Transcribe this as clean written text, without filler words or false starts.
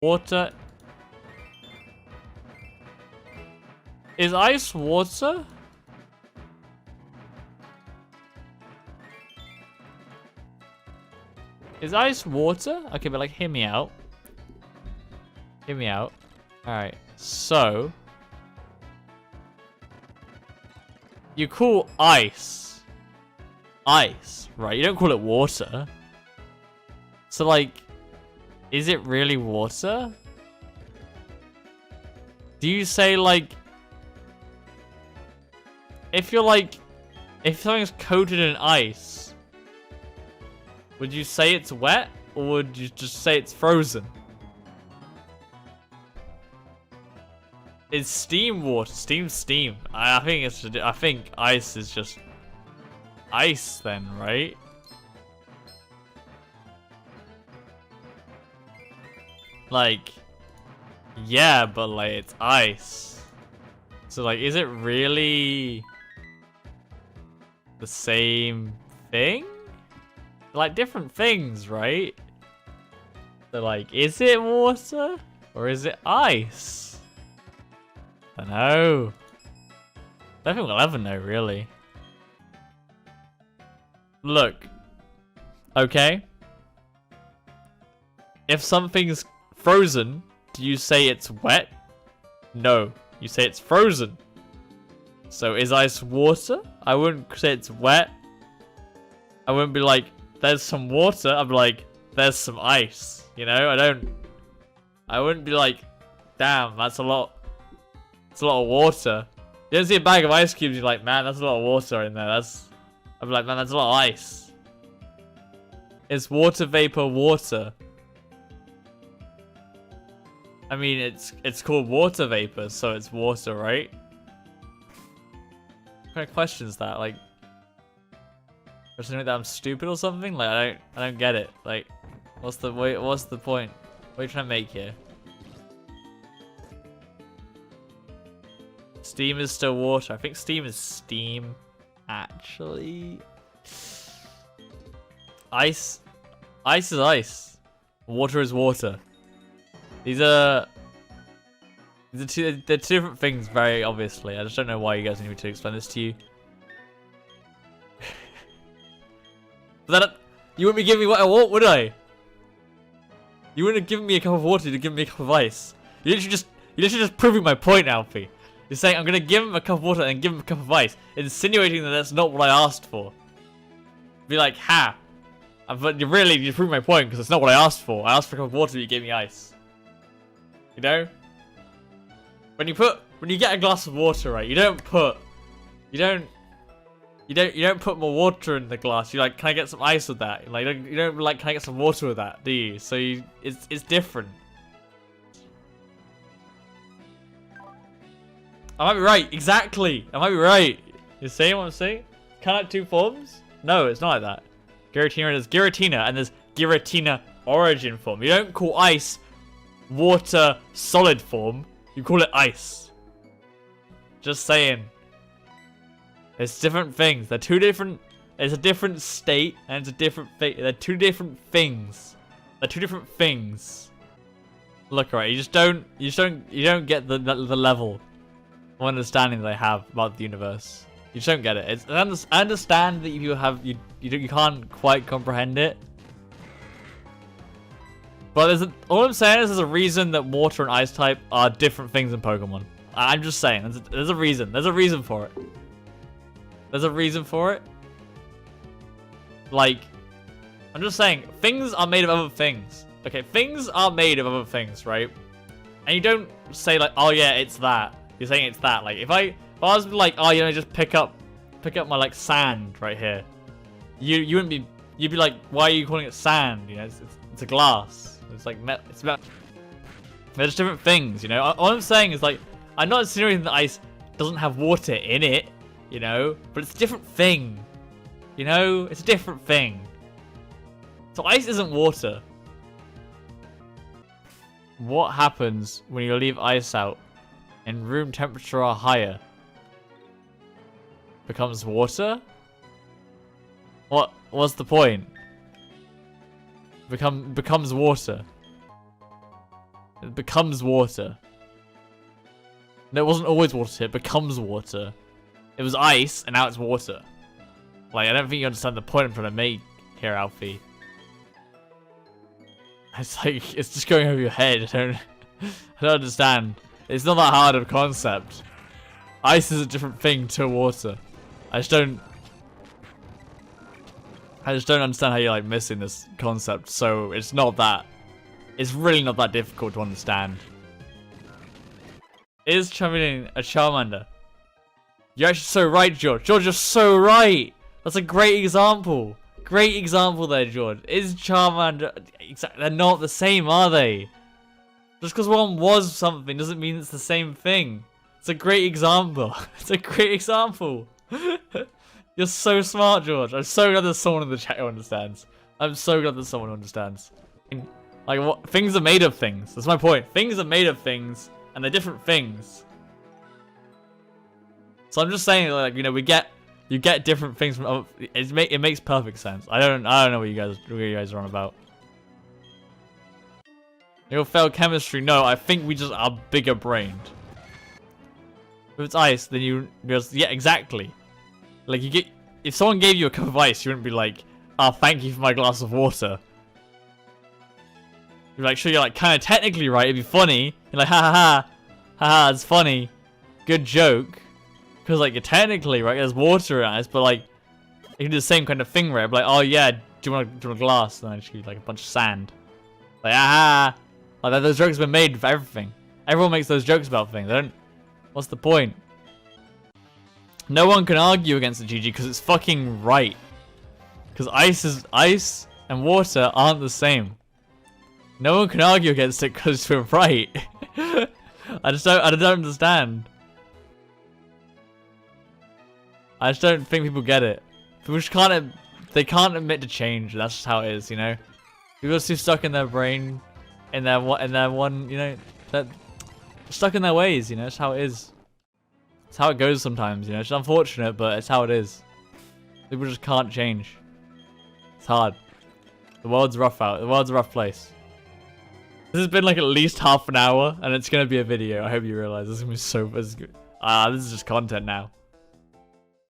Water. Is ice water? Is ice water? Okay, but like, hear me out. Hear me out. Alright, so... You call ice... ice, right? You don't call it water. So, like... Is it really water? Do you say, like... If you're, like... If something's coated in ice... Would you say it's wet? Or would you just say it's frozen? Is steam water? Steam. I think it's. I think ice is just ice then, right? Like, yeah, but like it's ice. So like, is it really the same thing? Like different things, right? So like, is it water or is it ice? I don't know. I don't think we'll ever know, really. Look. Okay. If something's frozen, do you say it's wet? No. You say it's frozen. So is ice water? I wouldn't say it's wet. I wouldn't be like, there's some water. I'd be like, there's some ice. You know, I wouldn't be like, damn, that's a lot. It's a lot of water. You don't see a bag of ice cubes, you're like, man, that's a lot of water in there. I'd be like, man, that's a lot of ice. It's water vapor water. I mean, it's called water vapor, so it's water, right? What kind of question is that? Like, or something like that I'm stupid or something? Like, I don't get it. Like, what's the point? What are you trying to make here? Steam is still water. I think steam is steam, actually. Ice is ice. Water is water. They're two different things, very obviously. I just don't know why you guys need me to explain this to you. But then, you wouldn't be giving me what I want, would I? You wouldn't have given me a cup of water to give me a cup of ice. You're literally just proving my point, Alfie. You're saying I'm gonna give him a cup of water and give him a cup of ice, insinuating that that's not what I asked for. Be like, ha! But you proved my point because it's not what I asked for. I asked for a cup of water, but you gave me ice. You know? When you get a glass of water, right? You don't put more water in the glass. You're like, can I get some ice with that? Like, you don't like, can I get some water with that? Do you? So it's different. I might be right. Exactly. I might be right. You see what I'm saying? Can I have two forms? No, it's not like that. Giratina is Giratina, and there's Giratina origin form. You don't call ice water solid form. You call it ice. Just saying. It's different things. They're two different. It's a different state, and it's a different thing. They're two different things. They're two different things. Look, right. You don't get the level of understanding that I have about the universe. You just don't get it. I understand that you can't quite comprehend it. But all I'm saying is there's a reason that water and ice type are different things in Pokemon. I'm just saying. There's a reason. There's a reason for it. There's a reason for it. Like, I'm just saying, things are made of other things. Okay, things are made of other things, right? And you don't say like, oh yeah, it's that. You're saying it's that. Like, if I was like, oh, you know, just pick up my like sand right here. You wouldn't be. You'd be like, why are you calling it sand? You know, it's a glass. It's like it's about. They're just different things, you know. All I'm saying is like, I'm not insinuating that ice doesn't have water in it, you know, but it's a different thing. You know, it's a different thing. So ice isn't water. What happens when you leave ice out and room temperature or higher? Becomes water? What's the point? Becomes water. It becomes water. No, it wasn't always water. It becomes water. It was ice, and now it's water. Like, I don't think you understand the point I'm trying to make here, Alfie. It's like, it's just going over your head. I don't understand. It's not that hard of a concept. Ice is a different thing to water. I just don't understand how you're like missing this concept. So it's really not that difficult to understand. Is Charmander a Charmander? You're actually so right, George. George, you're so right. That's a great example. Great example there, George. Is Charmander... They're not the same, are they? Just because one was something doesn't mean it's the same thing. It's a great example. It's a great example. You're so smart, George. I'm so glad there's someone in the chat who understands. I'm so glad there's someone who understands. Like, what? Things are made of things. That's my point. Things are made of things, and they're different things. So I'm just saying, like, you know, you get different things from. It makes perfect sense. I don't know what you guys are on about. You'll fail chemistry. No, I think we just are bigger brained. If it's ice, then you just exactly. Like if someone gave you a cup of ice, you wouldn't be like, "Oh, thank you for my glass of water." You're like, sure, you're like kind of technically right. It'd be funny. You're like, ha ha ha, ha ha. It's funny, good joke. Because like you're technically right. There's water in ice, but like you can do the same kind of thing, right? Like, oh yeah, do you want a glass? And then I just give you like a bunch of sand. Like, ah, like those jokes have been made for everything. Everyone makes those jokes about things. They don't. What's the point? No one can argue against the GG because it's fucking right. Because ice and water aren't the same. No one can argue against it because we're right. I don't understand. I just don't think people get it. People just they can't admit to change. That's just how it is, you know. People are too stuck in their brain, in their one, you know, that stuck in their ways, you know. It's how it is. It's how it goes sometimes, you know. It's unfortunate, but it's how it is. People just can't change. It's hard. The world's rough out. The world's a rough place. This has been like at least half an hour, and it's gonna be a video. I hope you realize this is gonna be so. This is just content now.